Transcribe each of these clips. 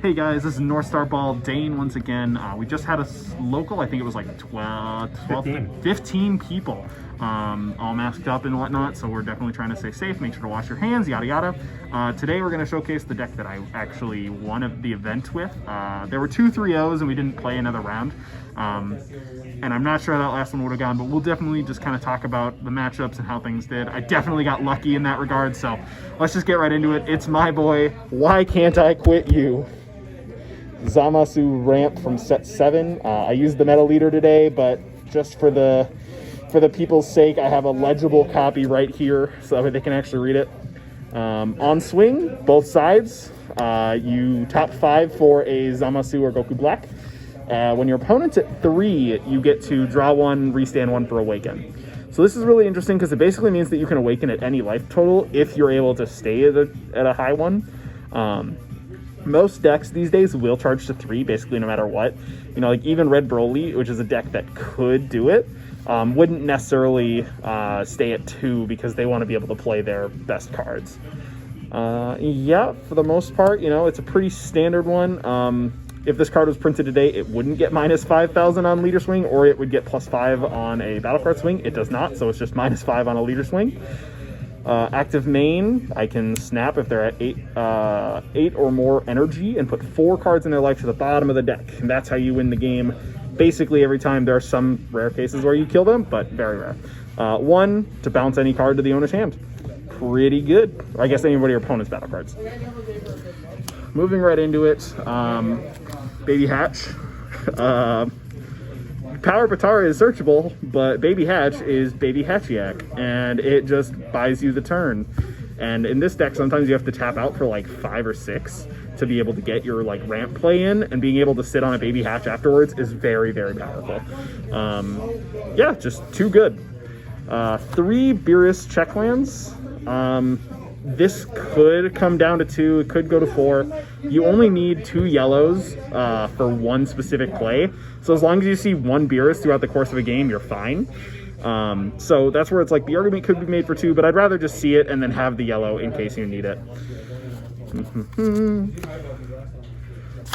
Hey guys, this is NorthStarBall, Dane once again. We just had a local, I think it was like 15 people all masked up and whatnot, so we're definitely trying to stay safe, make sure to wash your hands, yada yada. Today we're going to showcase the deck that I actually won of the event with. There were 2 3-0s and we didn't play another round. And I'm not sure how that last one would have gone, but we'll definitely just kind of talk about the matchups and how things did. I definitely got lucky in that regard, so let's just get right into it. It's my boy, Why Can't I Quit You? Zamasu ramp from set 7. I used the meta leader today, but just for the people's sake, I have a legible copy right here so that way they can actually read it. On swing, both sides, you top 5 for a Zamasu or Goku Black. When your opponent's at 3, you get to draw 1, restand 1 for Awaken. So this is really interesting because it basically means that you can Awaken at any life total if you're able to stay at a high one. Most decks these days will charge to 3, basically no matter what. You know, like even Red Broly, which is a deck that could do it, wouldn't necessarily stay at 2 because they want to be able to play their best cards. Yeah, for the most part, you know, it's a pretty standard one. If this card was printed today, it wouldn't get minus 5,000 on leader swing, or it would get plus 5 on a battle card swing. It does not, so it's just minus 5 on a leader swing. Active main, I can snap if they're at 8 or more energy and put 4 cards in their life to the bottom of the deck. And that's how you win the game. Basically every time. There are some rare cases where you kill them, but very rare. 1, to bounce any card to the owner's hand. Pretty good. I guess anybody or opponent's battle cards. Moving right into it, Baby Hatch. Power Patara is searchable, but Baby Hatch is Baby Hatchiak, and it just buys you the turn. And in this deck, sometimes you have to tap out for like 5 or 6 to be able to get your like ramp play in, and being able to sit on a Baby Hatch afterwards is very, very powerful. Yeah, just too good. 3 Beerus check lands. This could come down to 2, it could go to 4. You only need 2 yellows for 1 specific play. So as long as you see 1 Beerus throughout the course of a game, you're fine. So that's where it's like the argument could be made for 2, but I'd rather just see it and then have the yellow in case you need it.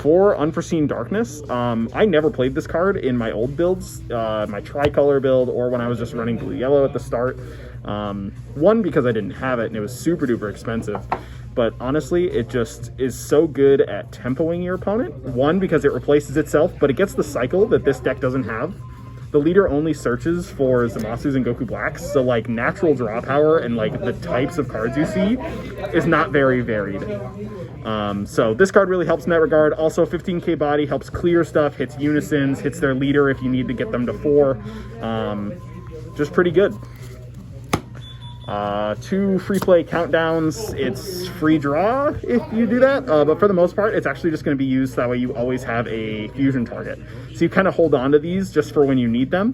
4 Unforeseen Darkness. I never played this card in my old builds, my tricolor build, or when I was just running blue-yellow at the start. 1, because I didn't have it and it was super duper expensive, but honestly it just is so good at tempoing your opponent. 1, because it replaces itself, but it gets the cycle that this deck doesn't have. The leader only searches for Zamasus and Goku Blacks, so like natural draw power and like the types of cards you see is not very varied. So this card really helps in that regard. Also 15k body helps clear stuff, hits unisons, hits their leader if you need to get them to 4. Just pretty good. 2 free play countdowns. It's free draw if you do that, but for the most part it's actually just going to be used so that way you always have a fusion target, so you kind of hold on to these just for when you need them,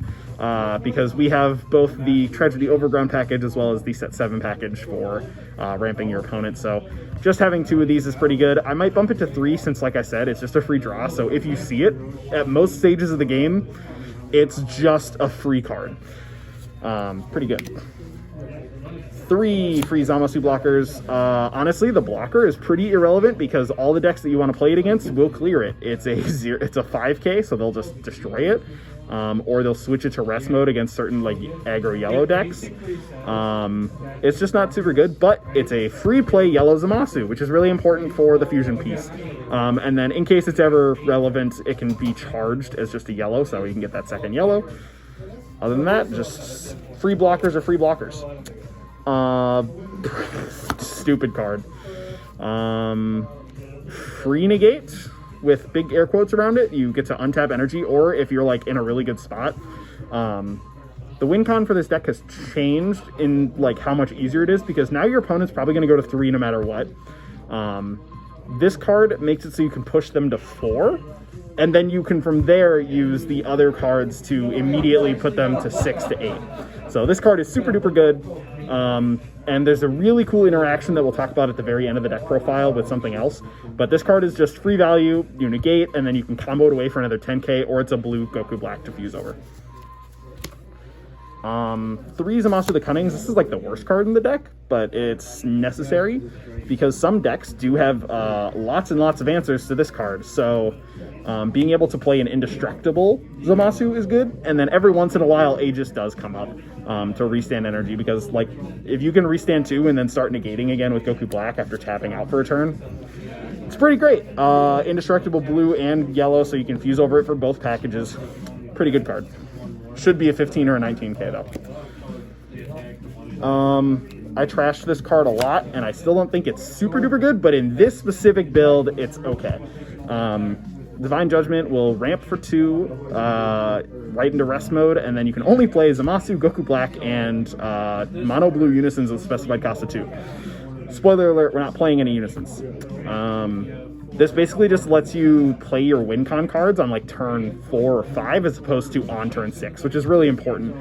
because we have both the Tragedy Overground package as well as the set 7 package for ramping your opponent. So just having 2 of these is pretty good. I might bump it to 3 since, like I said, it's just a free draw, so if you see it at most stages of the game, it's just a free card. Pretty good. 3 free Zamasu blockers. Honestly, the blocker is pretty irrelevant because all the decks that you want to play it against will clear it. It's a 5k, so they'll just destroy it, or they'll switch it to rest mode against certain like aggro yellow decks. It's just not super good, but it's a free play yellow Zamasu, which is really important for the fusion piece. And then in case it's ever relevant, it can be charged as just a yellow, so you can get that second yellow. Other than that, just free blockers are free blockers. Stupid card. Free negate with big air quotes around it. You get to untap energy, or if you're like in a really good spot. The win con for this deck has changed in like how much easier it is, because now your opponent's probably going to go to 3 no matter what. This card makes it so you can push them to 4, and then you can from there use the other cards to immediately put them to 6 to 8. So this card is super duper good. And there's a really cool interaction that we'll talk about at the very end of the deck profile with something else. But this card is just free value, you negate, and then you can combo it away for another 10k, or it's a blue Goku Black to fuse over. 3 Zamasu the Cunnings. This is like the worst card in the deck, but it's necessary because some decks do have lots and lots of answers to this card. So being able to play an indestructible Zamasu is good, and then every once in a while Aegis does come up to restand energy, because like if you can restand 2 and then start negating again with Goku Black after tapping out for a turn, it's pretty great. Indestructible blue and yellow, so you can fuse over it for both packages. Pretty good card. Should be a 15 or a 19k though. I trashed this card a lot, and I still don't think it's super duper good, but in this specific build, it's okay. Divine Judgment will ramp for 2, right into rest mode, and then you can only play Zamasu, Goku Black, and mono blue unisons with specified cost of 2. Spoiler alert, we're not playing any unisons. This basically just lets you play your win con cards on like turn 4 or 5 as opposed to on turn 6, which is really important.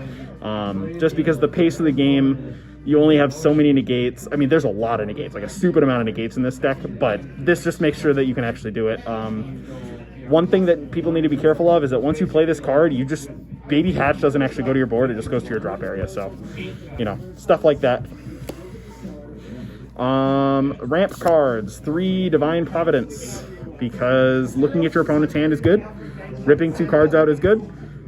Just because the pace of the game, you only have so many negates. I mean, there's a lot of negates, like a stupid amount of negates in this deck, but this just makes sure that you can actually do it. One thing that people need to be careful of is that once you play this card, you just, Baby Hatch doesn't actually go to your board, it just goes to your drop area. So, you know, stuff like that. Ramp cards, 3 Divine Providence, because looking at your opponent's hand is good, ripping 2 cards out is good,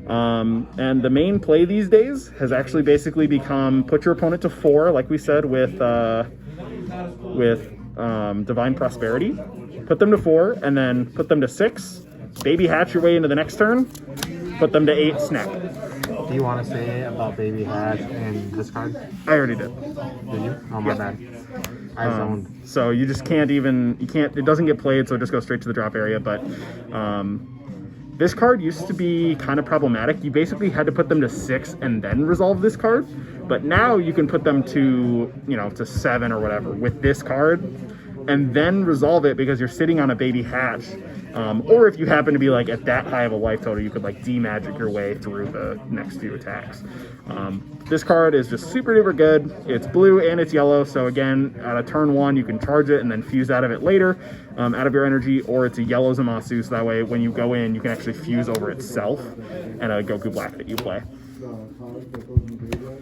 and the main play these days has actually basically become put your opponent to 4, like we said with Divine Prosperity, put them to 4, and then put them to 6, Baby Hatch your way into the next turn, put them to 8, snap. Do you want to say about Baby Hatch and this card? I already did. Did you? Oh, my bad. I zoned. So you just can't even, it doesn't get played, so it just goes straight to the drop area. But this card used to be kind of problematic. You basically had to put them to 6 and then resolve this card. But now you can put them to, you know, to 7 or whatever with this card, and then resolve it because you're sitting on a Baby Hatch. Or if you happen to be like at that high of a life total, you could like de-magic your way through the next few attacks. This card is just super duper good. It's blue and it's yellow, so again, at a turn 1, you can charge it and then fuse out of it later, out of your energy, or it's a yellow Zamasu, so that way when you go in, you can actually fuse over itself and a Goku Black that you play.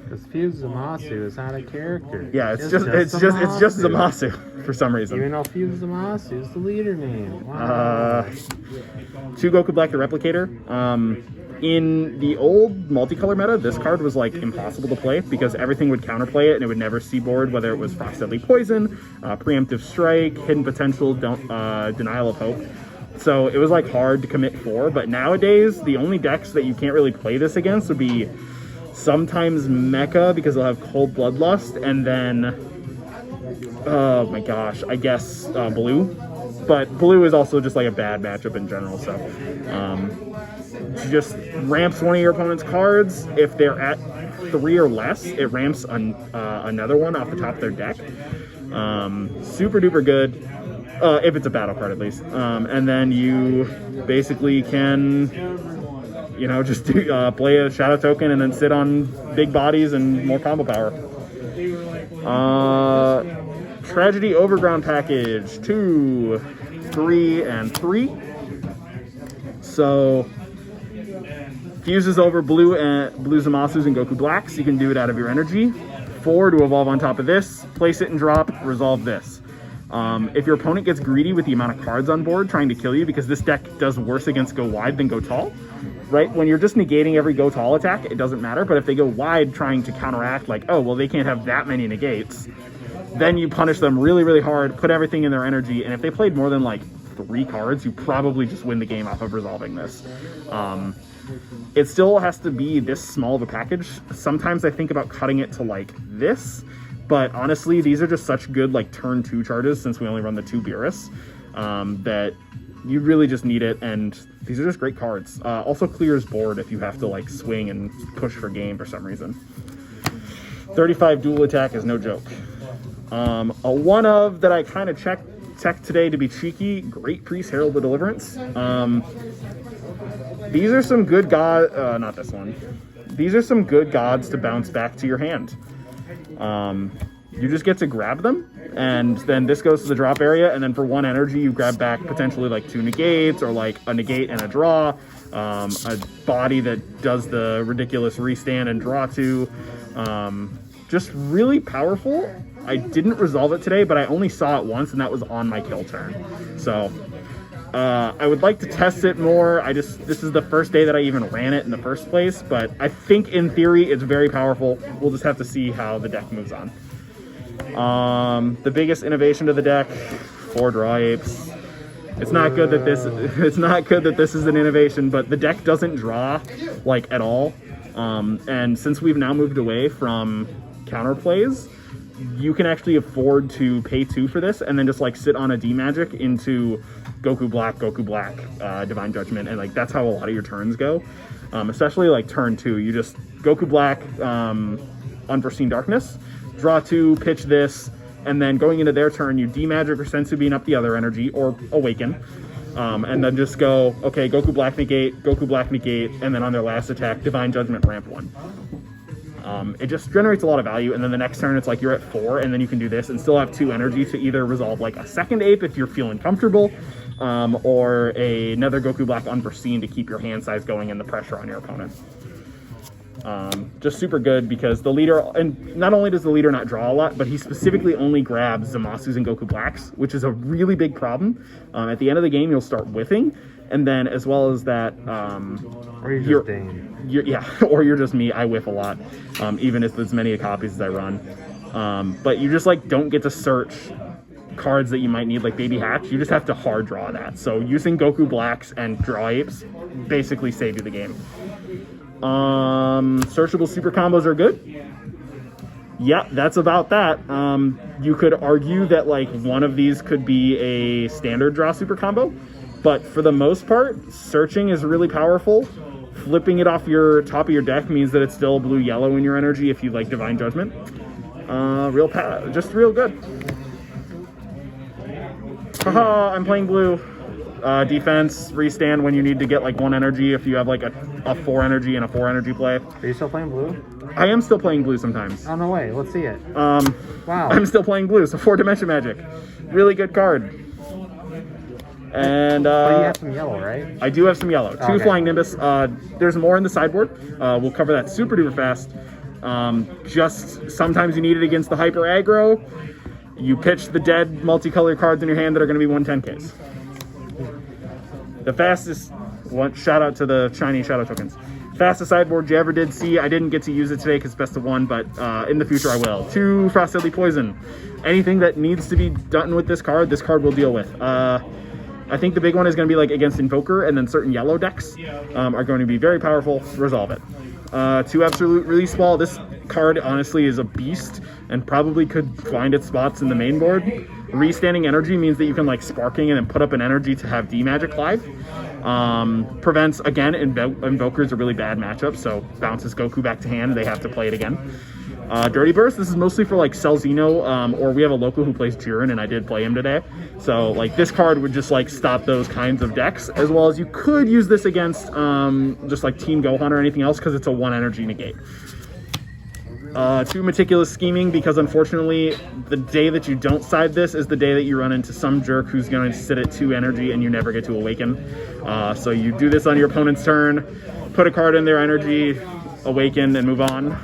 Because Fuse Zamasu is not a character. Yeah, it's just Zamasu for some reason. Even though Fuse Zamasu is the leader name. Wow. 2 Goku Black the Replicator. In the old multicolor meta, this card was like impossible to play because everything would counterplay it and it would never see board, whether it was Frost Deadly Poison, Preemptive Strike, Hidden Potential, Denial of Hope. So it was like hard to commit for, but nowadays the only decks that you can't really play this against would be sometimes Mecha because they'll have Cold Bloodlust, and then oh my gosh, I guess blue. But blue is also just like a bad matchup in general, so just ramps one of your opponent's cards. If they're at 3 or less, it ramps another one off the top of their deck. Super duper good. If it's a battle card at least. And then you basically can, you know, just play a shadow token and then sit on big bodies and more combo power. Tragedy Overground package, 2, 3, and 3. So fuses over blue Zamasus and Goku Blacks. You can do it out of your energy. 4 to evolve on top of this. Place it and drop. Resolve this. If your opponent gets greedy with the amount of cards on board trying to kill you, because this deck does worse against go wide than go tall, right? When you're just negating every go tall attack, it doesn't matter. But if they go wide trying to counteract, like, oh, well, they can't have that many negates, then you punish them really, really hard, put everything in their energy, and if they played more than like 3 cards, you probably just win the game off of resolving this. It still has to be this small of a package. Sometimes I think about cutting it to like this, but honestly, these are just such good like turn 2 charges, since we only run the 2 Beerus, that you really just need it, and these are just great cards. Also clears board if you have to like swing and push for game for some reason. 35 dual attack is no joke. A one of that I kind of checked today to be cheeky, Great Priest Herald of Deliverance. These are some good not this one. These are some good gods to bounce back to your hand. you just get to grab them, and then this goes to the drop area, and then for 1 energy, you grab back potentially like 2 negates, or like a negate and a draw, a body that does the ridiculous restand and draw 2. Just really powerful. I didn't resolve it today, but I only saw it once, and that was on my kill turn. So I would like to test it more. This is the first day that I even ran it in the first place, but I think in theory it's very powerful. We'll just have to see how the deck moves on. The biggest innovation to the deck, 4 draw apes. It's not good that this is an innovation, but the deck doesn't draw like at all. And since we've now moved away from counterplays, you can actually afford to pay 2 for this and then just like sit on a D magic into Goku Black, Divine Judgment, and like that's how a lot of your turns go. Especially like turn 2, you just Goku Black, Unforeseen Darkness, draw 2, pitch this, and then going into their turn, you D magic or Sensu Bean up the other energy or Awaken. And then just go, okay, Goku Black negate, and then on their last attack, Divine Judgment ramp 1. It just generates a lot of value, and then the next turn it's like you're at 4, and then you can do this and still have 2 energy to either resolve like a second ape if you're feeling comfortable, or another Goku Black Unforeseen to keep your hand size going and the pressure on your opponent. Just super good because the leader, and not only does the leader not draw a lot, but he specifically only grabs Zamasus and Goku Blacks, which is a really big problem. At the end of the game, you'll start whiffing, and then as well as that, or you're just Dane. Yeah, or you're just me. I whiff a lot, even if as many copies as I run. But you just like don't get to search cards that you might need, like Baby Hatch. You just have to hard draw that. So using Goku Blacks and Draw Apes basically save you the game. Searchable super combos are good. Yeah, that's about that. You could argue that like one of these could be a standard draw super combo, but for the most part, searching is really powerful. Flipping it off your top of your deck means that it's still blue-yellow in your energy if you like Divine Judgment. Just real good. Haha, I'm playing blue. Defense, restand when you need to get like 1 energy if you have like a 4 energy and a 4 energy play. Are you still playing blue? I am still playing blue sometimes. On the way, let's see it. Wow. I'm still playing blue, so 4 Dimension Magic. Really good card. And but you have some yellow, right? I do have some yellow. 2 Flying Nimbus. There's more in the sideboard. We'll cover that super duper fast. Just sometimes you need it against the hyper aggro. You pitch the dead multicolored cards in your hand that are going to be 110Ks. The fastest one, shout out to the shiny shadow tokens. Fastest sideboard you ever did see. I didn't get to use it today because best of 1, but in the future I will. 2 Frost Deadly Poison. Anything that needs to be done with this card will deal with. I think the big one is going to be like against Invoker, and then certain yellow decks are going to be very powerful. Resolve it. 2 Absolute Release Ball. This card honestly is a beast and probably could find its spots in the main board. Restanding energy means that you can like Sparking and then put up an energy to have D Magic live. Prevents, again, Invoker's a really bad matchup, so bounces Goku back to hand. They have to play it again. Dirty Burst, this is mostly for like Celzino, or we have a local who plays Jiren, and I did play him today. So like this card would just like stop those kinds of decks, as well as you could use this against just like Team Gohan or anything else because it's a 1 energy negate. 2 Meticulous Scheming, because unfortunately the day that you don't side this is the day that you run into some jerk who's going to sit at 2 energy and you never get to awaken. So you do this on your opponent's turn, put a card in their energy, awaken, and move on.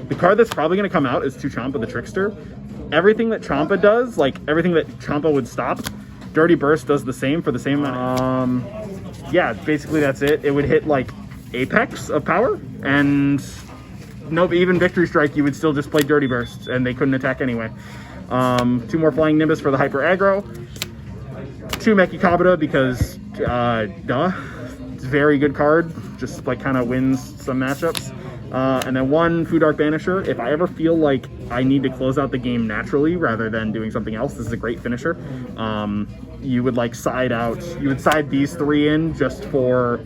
The card that's probably going to come out is 2 Champa the Trickster. Everything that Champa does, like everything that Champa would stop, Dirty Burst does the same for the same amount. Yeah, basically that's it. It would hit like Apex of power, and nope, even Victory Strike, you would still just play Dirty Bursts, and they couldn't attack anyway. 2 more Flying Nimbus for the Hyper Aggro. 2 Meki Kabata because, duh. It's a very good card. Just like kind of wins some matchups. And then 1 Fu Dark Banisher. If I ever feel like I need to close out the game naturally rather than doing something else, this is a great finisher. You would like side out. You would side these 3 in just for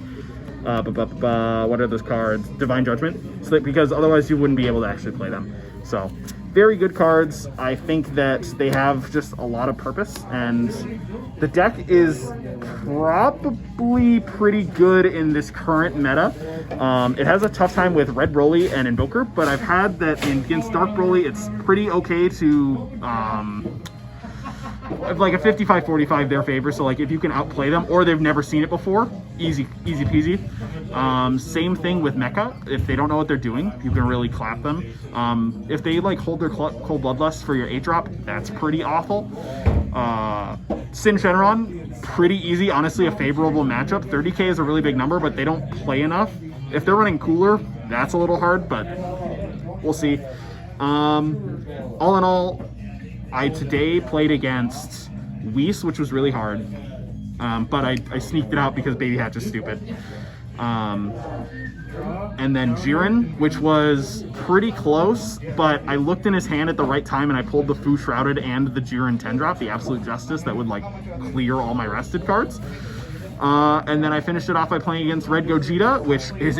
what are those cards? Divine Judgment. So that, because otherwise you wouldn't be able to actually play them. So very good cards. I think that they have just a lot of purpose, and the deck is probably pretty good in this current meta. It has a tough time with Red Broly and Invoker, but I've had that against Dark Broly, it's pretty okay to like a 55-45 their favor. So like if you can outplay them or they've never seen it before, easy peasy. Same thing with Mecha. If they don't know what they're doing, you can really clap them. If they like hold their Cold Bloodlust for your 8-drop, that's pretty awful. Sin Shenron, pretty easy, honestly a favorable matchup. 30k is a really big number, but they don't play enough. If they're running Cooler, that's a little hard, but we'll see. All in all, I today played against Whis, which was really hard, but I sneaked it out because Baby Hatch is stupid. And then Jiren, which was pretty close, but I looked in his hand at the right time and I pulled the Fu Shrouded and the Jiren 10-drop, the Absolute Justice, that would like clear all my rested cards. And then I finished it off by playing against Red Gogeta, which is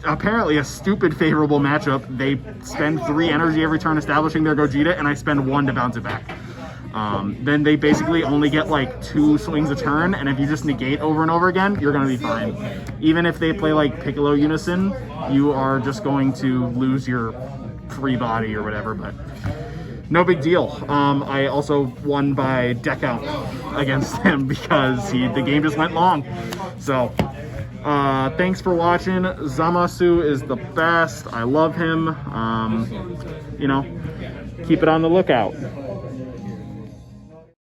apparently a stupid favorable matchup. They spend 3 energy every turn establishing their Gogeta, and I spend 1 to bounce it back. Then they basically only get like 2 swings a turn, and if you just negate over and over again, you're going to be fine. Even if they play like Piccolo Unison, you are just going to lose your free body or whatever, but no big deal. I also won by deck out against him because the game just went long. So thanks for watching. Zamasu is the best. I love him. You know, keep it on the lookout.